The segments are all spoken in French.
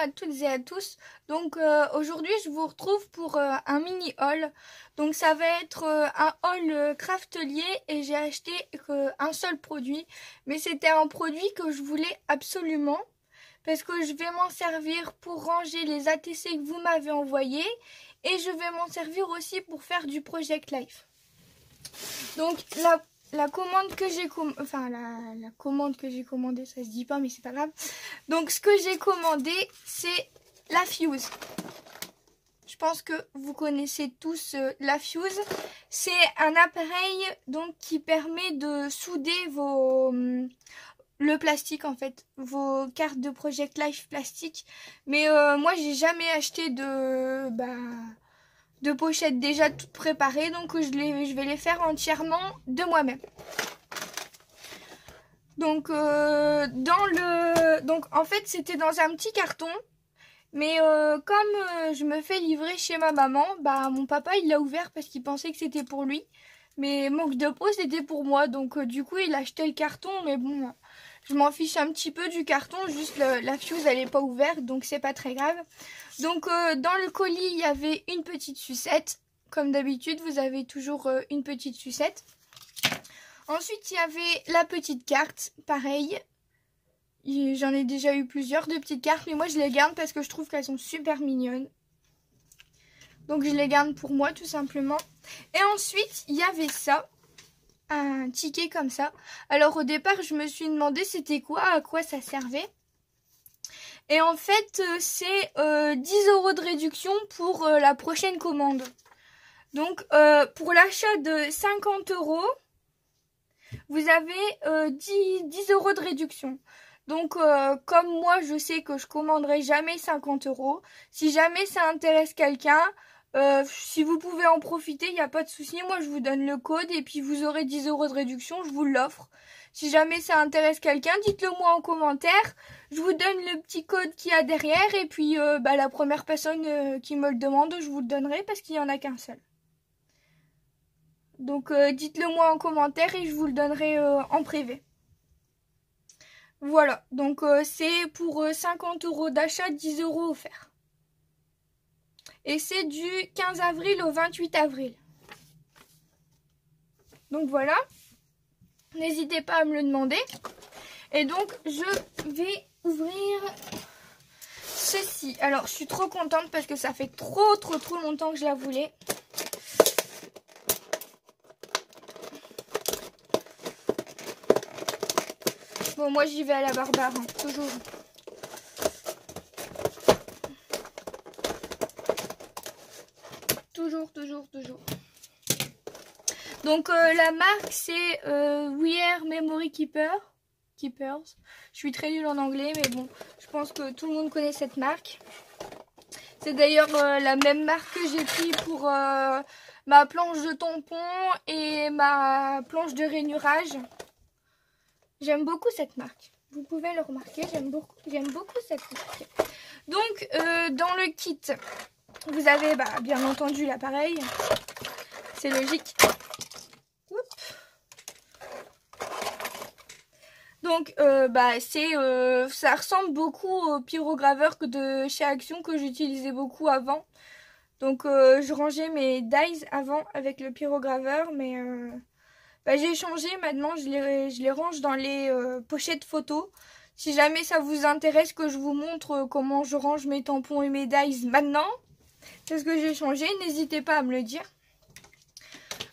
à toutes et à tous. Donc aujourd'hui je vous retrouve pour un mini haul. Donc ça va être un haul craftelier et j'ai acheté un seul produit. Mais c'était un produit que je voulais absolument parce que je vais m'en servir pour ranger les ATC que vous m'avez envoyés et je vais m'en servir aussi pour faire du Project Life. Donc la commande que j'ai la commande que j'ai commandée, ça se dit pas mais c'est pas grave. Donc ce que j'ai commandé, c'est la Fuse. Je pense que vous connaissez tous la Fuse. C'est un appareil donc qui permet de souder le plastique en fait, vos cartes de Project Life plastique. Mais moi j'ai jamais acheté de pochettes déjà toutes préparées, donc je vais les faire entièrement de moi-même. Donc donc en fait c'était dans un petit carton, mais comme je me fais livrer chez ma maman, mon papa il l'a ouvert parce qu'il pensait que c'était pour lui, mais manque de peau c'était pour moi, donc du coup il a acheté le carton, mais bon je m'en fiche un petit peu du carton, juste la Fuse elle est pas ouverte, donc c'est pas très grave. Donc dans le colis il y avait une petite sucette, comme d'habitude vous avez toujours une petite sucette. Ensuite il y avait la petite carte, pareil, j'en ai déjà eu plusieurs de petites cartes, mais moi je les garde parce que je trouve qu'elles sont super mignonnes. Donc je les garde pour moi tout simplement. Et ensuite il y avait ça, un ticket comme ça. Alors au départ je me suis demandé c'était quoi, à quoi ça servait. Et en fait c'est 10 € de réduction pour la prochaine commande. Donc pour l'achat de 50 €, vous avez 10 € de réduction. Donc comme moi je sais que je commanderai jamais 50 €, si jamais ça intéresse quelqu'un, si vous pouvez en profiter, il n'y a pas de souci. Moi je vous donne le code et puis vous aurez 10 € de réduction, je vous l'offre. Si jamais ça intéresse quelqu'un, dites-le moi en commentaire. Je vous donne le petit code qu'il y a derrière et puis la première personne qui me le demande, je vous le donnerai parce qu'il n'y en a qu'un seul. Donc dites-le moi en commentaire et je vous le donnerai en privé. Voilà, donc c'est pour 50 € d'achat, 10 € offerts. Et c'est du 15 avril au 28 avril. Donc voilà, n'hésitez pas à me le demander. Et donc je vais ouvrir ceci. Alors je suis trop contente parce que ça fait trop longtemps que je la voulais. Bon, moi j'y vais à la barbare, hein, toujours. Toujours. Donc la marque c'est We Are Memory Keepers. Je suis très nulle en anglais, mais bon, je pense que tout le monde connaît cette marque. C'est d'ailleurs la même marque que j'ai pris pour ma planche de tampon et ma planche de rainurage. J'aime beaucoup cette marque. Vous pouvez le remarquer, j'aime beaucoup cette marque. Donc, dans le kit, vous avez bien entendu l'appareil. C'est logique. Donc, ça ressemble beaucoup au pyrograveur de chez Action que j'utilisais beaucoup avant. Donc, je rangeais mes dies avant avec le pyrograveur, mais j'ai changé. Maintenant, je les range dans les pochettes photos. Si jamais ça vous intéresse que je vous montre comment je range mes tampons et mes dies maintenant, parce que j'ai changé, n'hésitez pas à me le dire.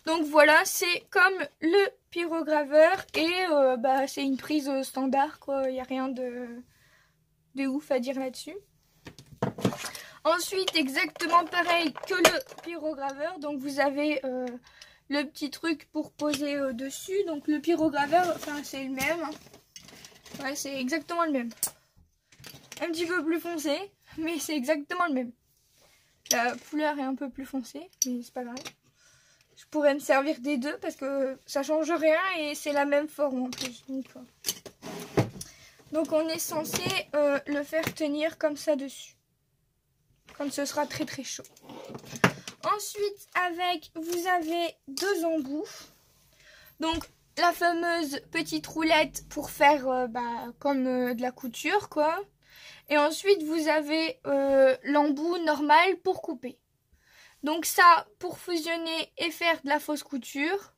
Donc voilà, c'est comme le pyrograveur et c'est une prise standard, quoi. Il n'y a rien de ouf à dire là-dessus. Ensuite, exactement pareil que le pyrograveur, donc vous avez le petit truc pour poser dessus. Donc le pyrograveur, c'est le même. Ouais, c'est exactement le même. Un petit peu plus foncé, mais c'est exactement le même. La couleur est un peu plus foncée, mais c'est pas grave. Je pourrais me servir des deux parce que ça change rien et c'est la même forme en plus. Donc on est censé le faire tenir comme ça dessus. Quand ce sera très chaud. Ensuite, vous avez deux embouts. Donc la fameuse petite roulette pour faire comme de la couture, quoi. Et ensuite, vous avez l'embout normal pour couper. Donc ça, pour fusionner et faire de la fausse couture.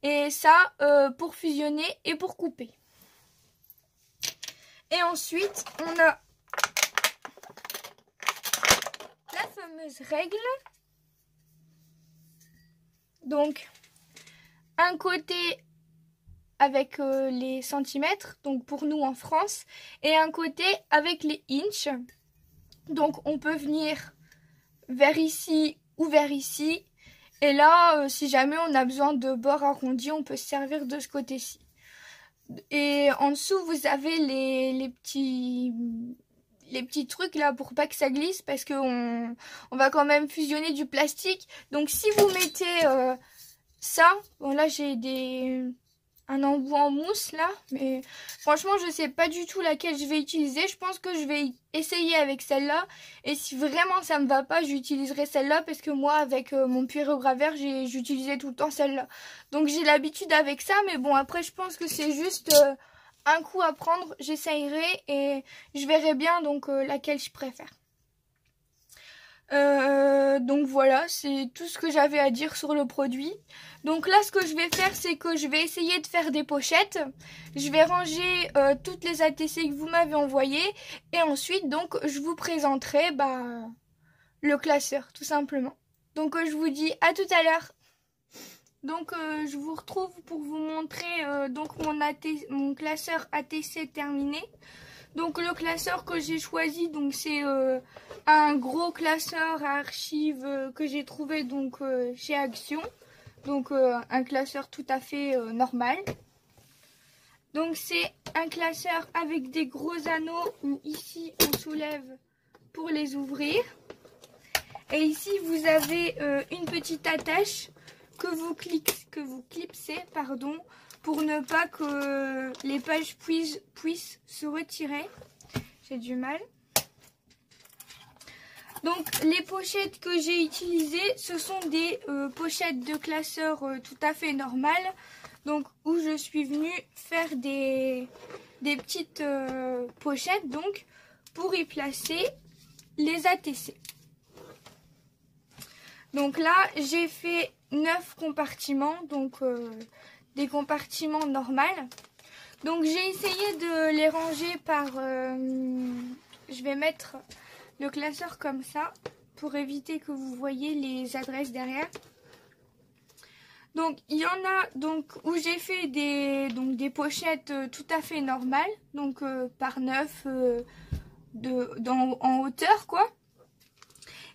Et ça, pour fusionner et pour couper. Et ensuite, on a la fameuse règle. Donc, un côté avec les centimètres, donc pour nous en France, et un côté avec les inches. Donc, on peut venir vers ici ou vers ici. Et là, si jamais on a besoin de bords arrondis, on peut se servir de ce côté-ci. Et en dessous, vous avez les petits trucs là pour pas que ça glisse, parce qu'on va quand même fusionner du plastique. Donc si vous mettez ça, bon là j'ai un embout en mousse là, mais franchement je sais pas du tout laquelle je vais utiliser. Je pense que je vais essayer avec celle-là, et si vraiment ça me va pas, j'utiliserai celle-là, parce que moi avec mon pyrograveur j'utilisais tout le temps celle-là. Donc j'ai l'habitude avec ça, mais bon après je pense que c'est juste un coup à prendre. J'essayerai et je verrai bien donc laquelle je préfère. Donc voilà, c'est tout ce que j'avais à dire sur le produit. Donc là, ce que je vais faire, c'est que je vais essayer de faire des pochettes. Je vais ranger toutes les ATC que vous m'avez envoyées. Et ensuite, donc, je vous présenterai le classeur, tout simplement. Donc, je vous dis à tout à l'heure. Donc, je vous retrouve pour vous montrer donc mon classeur ATC terminé. Donc le classeur que j'ai choisi, donc c'est un gros classeur à archives que j'ai trouvé donc chez Action. Donc un classeur tout à fait normal. Donc c'est un classeur avec des gros anneaux où ici on soulève pour les ouvrir. Et ici vous avez une petite attache que vous clipsez, pardon, pour ne pas que les pages puissent se retirer. J'ai du mal. Donc les pochettes que j'ai utilisées, ce sont des pochettes de classeur tout à fait normales. Donc où je suis venue faire des petites pochettes donc pour y placer les ATC. Donc là j'ai fait 9 compartiments, donc des compartiments normaux. Donc j'ai essayé de les ranger par... je vais mettre le classeur comme ça pour éviter que vous voyez les adresses derrière. Donc il y en a donc où j'ai fait des pochettes tout à fait normales, donc par 9 en hauteur quoi.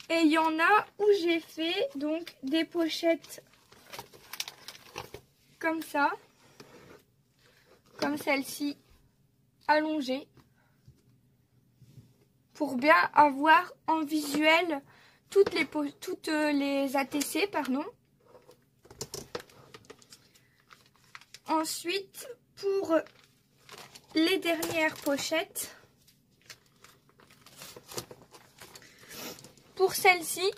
Et il y en a où j'ai fait donc des pochettes comme ça, comme celle-ci, allongée, pour bien avoir en visuel toutes les ATC, pardon. Ensuite, pour les dernières pochettes, pour celle-ci,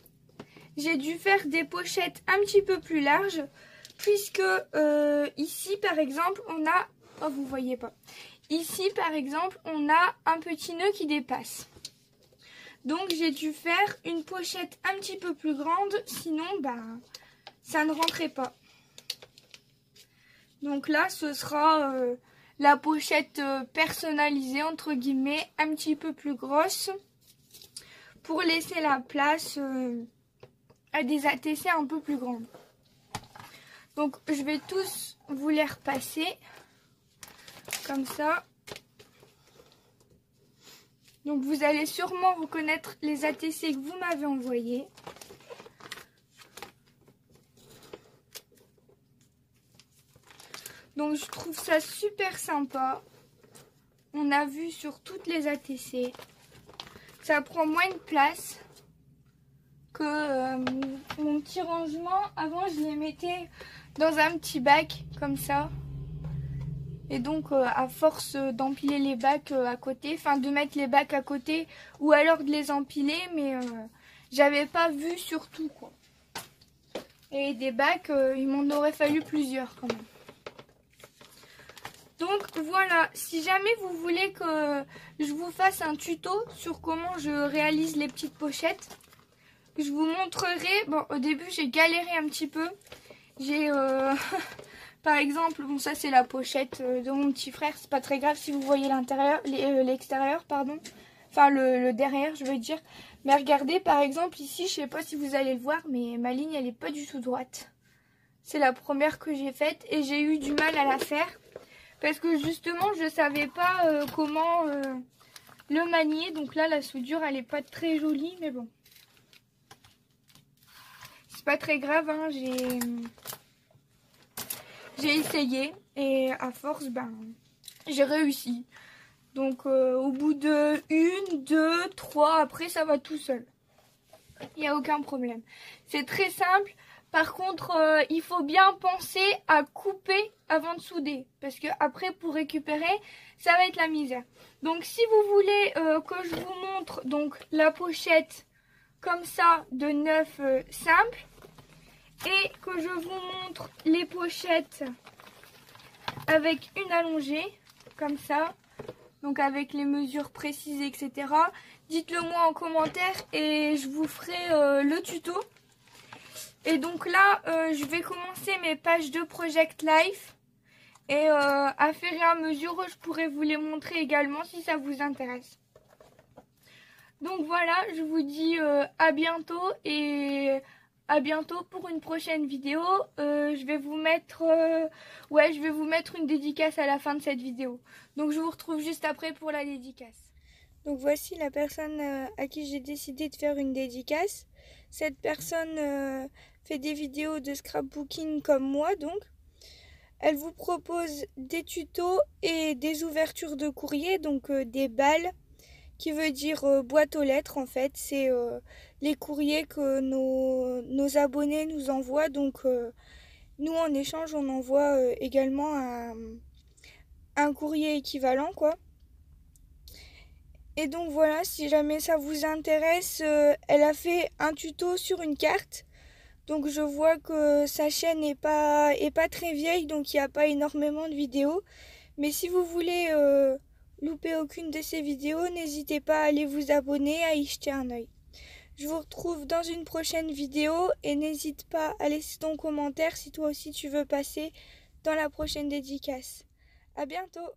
j'ai dû faire des pochettes un petit peu plus larges, puisque ici, par exemple, on a... Oh, vous voyez pas. Ici, par exemple, on a un petit nœud qui dépasse. Donc, j'ai dû faire une pochette un petit peu plus grande, sinon, ça ne rentrait pas. Donc là, ce sera la pochette personnalisée, entre guillemets, un petit peu plus grosse, pour laisser la place à des ATC un peu plus grandes. Donc, je vais tous vous les repasser, comme ça. Donc, vous allez sûrement reconnaître les ATC que vous m'avez envoyés. Donc, je trouve ça super sympa. On a vu sur toutes les ATC. Ça prend moins de place que mon petit rangement. Avant, je les mettais dans un petit bac, comme ça. Et donc, à force d'empiler les bacs à côté, enfin de mettre les bacs à côté, ou alors de les empiler, mais j'avais pas vu surtout, quoi. Et des bacs, il m'en aurait fallu plusieurs, quand même. Donc voilà, si jamais vous voulez que je vous fasse un tuto sur comment je réalise les petites pochettes, je vous montrerai. Bon, au début j'ai galéré un petit peu. J'ai par exemple, bon ça c'est la pochette de mon petit frère, c'est pas très grave si vous voyez l'intérieur, l'extérieur pardon. Enfin le derrière je veux dire. Mais regardez par exemple ici, je sais pas si vous allez le voir, mais ma ligne elle est pas du tout droite. C'est la première que j'ai faite et j'ai eu du mal à la faire. Parce que justement je savais pas comment le manier. Donc là la soudure elle est pas très jolie mais bon. C'est pas très grave hein, j'ai essayé et à force ben j'ai réussi. Donc au bout de 1, 2, 3, après ça va tout seul. Il n'y a aucun problème. C'est très simple. Par contre, il faut bien penser à couper avant de souder. Parce que après, pour récupérer, ça va être la misère. Donc si vous voulez que je vous montre donc la pochette comme ça de 9 simple. Et que je vous montre les pochettes avec une allongée, comme ça. Donc avec les mesures précises, etc. Dites-le moi en commentaire et je vous ferai le tuto. Et donc là, je vais commencer mes pages de Project Life. Et à faire et à mesure, je pourrai vous les montrer également si ça vous intéresse. Donc voilà, je vous dis à bientôt et à bientôt pour une prochaine vidéo. Je vais vous mettre une dédicace à la fin de cette vidéo. Donc je vous retrouve juste après pour la dédicace. Donc voici la personne à qui j'ai décidé de faire une dédicace. Cette personne fait des vidéos de scrapbooking comme moi donc. Elle vous propose des tutos et des ouvertures de courrier, donc des balles, qui veut dire boîte aux lettres en fait. C'est les courriers que nos abonnés nous envoient. Donc nous en échange on envoie également un courrier équivalent quoi. Et donc voilà, si jamais ça vous intéresse, elle a fait un tuto sur une carte. Donc je vois que sa chaîne est pas très vieille, donc il n'y a pas énormément de vidéos. Mais si vous voulez louper aucune de ces vidéos, n'hésitez pas à aller vous abonner, à y jeter un œil. Je vous retrouve dans une prochaine vidéo et n'hésite pas à laisser ton commentaire si toi aussi tu veux passer dans la prochaine dédicace. À bientôt!